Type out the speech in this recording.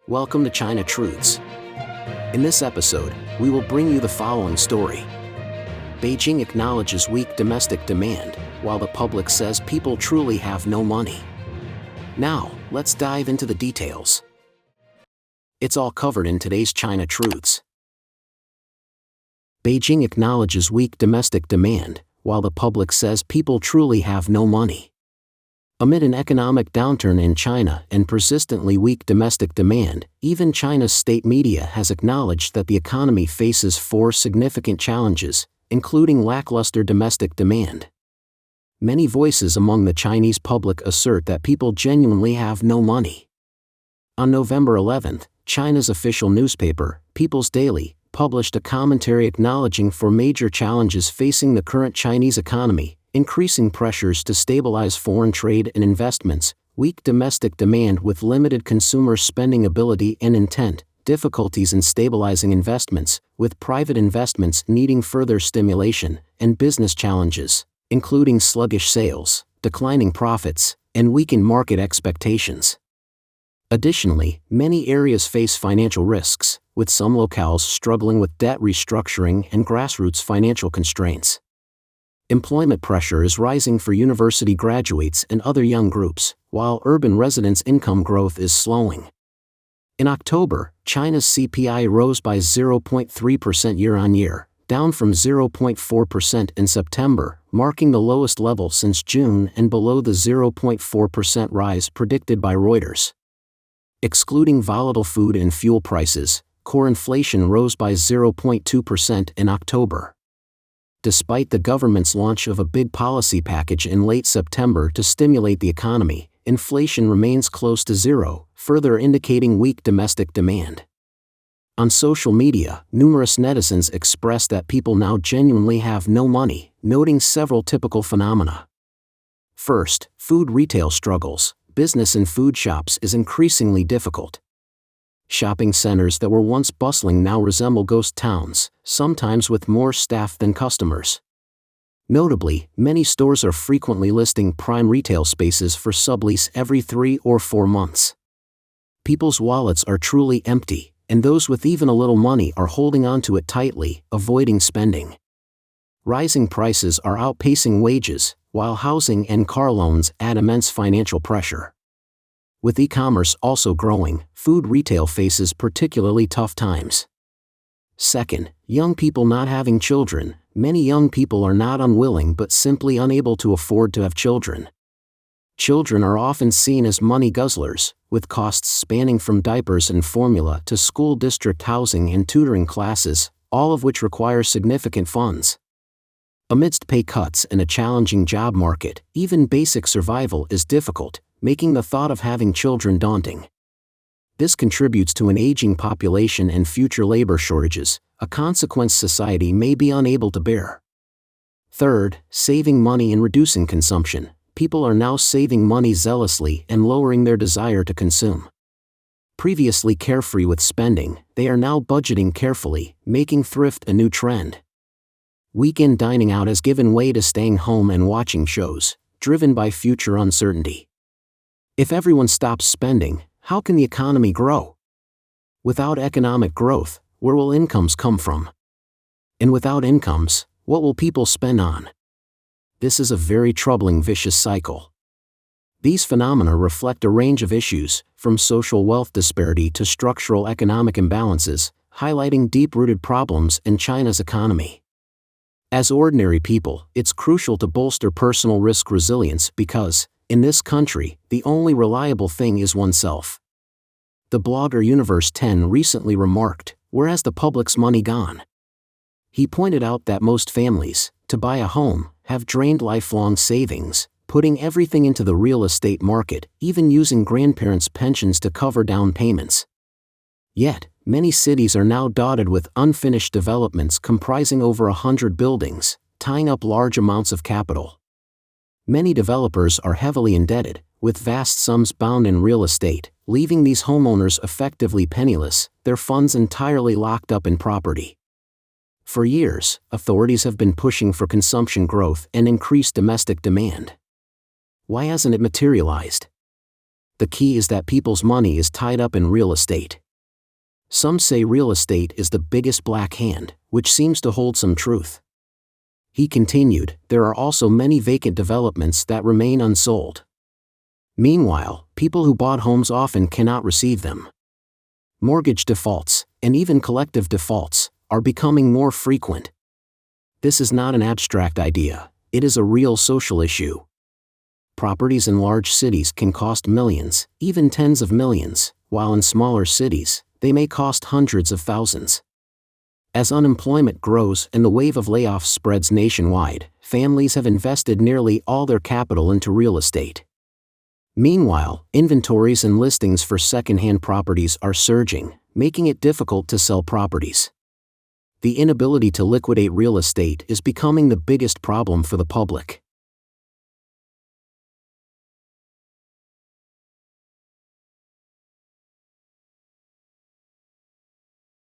Welcome to China Truths. In this episode, we will bring you the following story. Beijing acknowledges weak domestic demand, while the public says people truly have no money. Now, let's dive into the details. It's all covered in today's China Truths. Beijing acknowledges weak domestic demand, while the public says people truly have no money. Amid an economic downturn in China and persistently weak domestic demand, even China's state media has acknowledged that the economy faces four significant challenges, including lackluster domestic demand. Many voices among the Chinese public assert that people genuinely have no money. On November 11, China's official newspaper, People's Daily, published a commentary acknowledging four major challenges facing the current Chinese economy: increasing pressures to stabilize foreign trade and investments, weak domestic demand with limited consumer spending ability and intent, difficulties in stabilizing investments, with private investments needing further stimulation, and business challenges, including sluggish sales, declining profits, and weakened market expectations. Additionally, many areas face financial risks, with some locales struggling with debt restructuring and grassroots financial constraints. Employment pressure is rising for university graduates and other young groups, while urban residents' income growth is slowing. In October, China's CPI rose by 0.3% year-on-year, down from 0.4% in September, marking the lowest level since June and below the 0.4% rise predicted by Reuters. Excluding volatile food and fuel prices, core inflation rose by 0.2% in October. Despite the government's launch of a big policy package in late September to stimulate the economy, inflation remains close to zero, further indicating weak domestic demand. On social media, numerous netizens expressed that people now genuinely have no money, noting several typical phenomena. First, food retail struggles. Business in food shops is increasingly difficult. Shopping centers that were once bustling now resemble ghost towns, sometimes with more staff than customers. Notably, many stores are frequently listing prime retail spaces for sublease every 3 or 4 months. People's wallets are truly empty, and those with even a little money are holding on to it tightly, avoiding spending. Rising prices are outpacing wages, while housing and car loans add immense financial pressure. With e-commerce also growing, food retail faces particularly tough times. Second, young people not having children. Many young people are not unwilling but simply unable to afford to have children. Children are often seen as money guzzlers, with costs spanning from diapers and formula to school district housing and tutoring classes, all of which require significant funds. Amidst pay cuts and a challenging job market, even basic survival is difficult, making the thought of having children daunting. This contributes to an aging population and future labor shortages, a consequence society may be unable to bear. Third, saving money and reducing consumption. People are now saving money zealously and lowering their desire to consume. Previously carefree with spending, they are now budgeting carefully, making thrift a new trend. Weekend dining out has given way to staying home and watching shows, driven by future uncertainty. If everyone stops spending, how can the economy grow? Without economic growth, where will incomes come from? And without incomes, what will people spend on? This is a very troubling vicious cycle. These phenomena reflect a range of issues, from social wealth disparity to structural economic imbalances, highlighting deep-rooted problems in China's economy. As ordinary people, it's crucial to bolster personal risk resilience because, in this country, the only reliable thing is oneself. The blogger Universe 10 recently remarked, "Where's the public's money gone?" He pointed out that most families, to buy a home, have drained lifelong savings, putting everything into the real estate market, even using grandparents' pensions to cover down payments. Yet, many cities are now dotted with unfinished developments comprising over 100 buildings, tying up large amounts of capital. Many developers are heavily indebted, with vast sums bound in real estate, leaving these homeowners effectively penniless, their funds entirely locked up in property. For years, authorities have been pushing for consumption growth and increased domestic demand. Why hasn't it materialized? The key is that people's money is tied up in real estate. Some say real estate is the biggest black hand, which seems to hold some truth. He continued, there are also many vacant developments that remain unsold. Meanwhile, people who bought homes often cannot receive them. Mortgage defaults, and even collective defaults, are becoming more frequent. This is not an abstract idea, it is a real social issue. Properties in large cities can cost millions, even tens of millions, while in smaller cities, they may cost hundreds of thousands. As unemployment grows and the wave of layoffs spreads nationwide, families have invested nearly all their capital into real estate. Meanwhile, inventories and listings for second-hand properties are surging, making it difficult to sell properties. The inability to liquidate real estate is becoming the biggest problem for the public.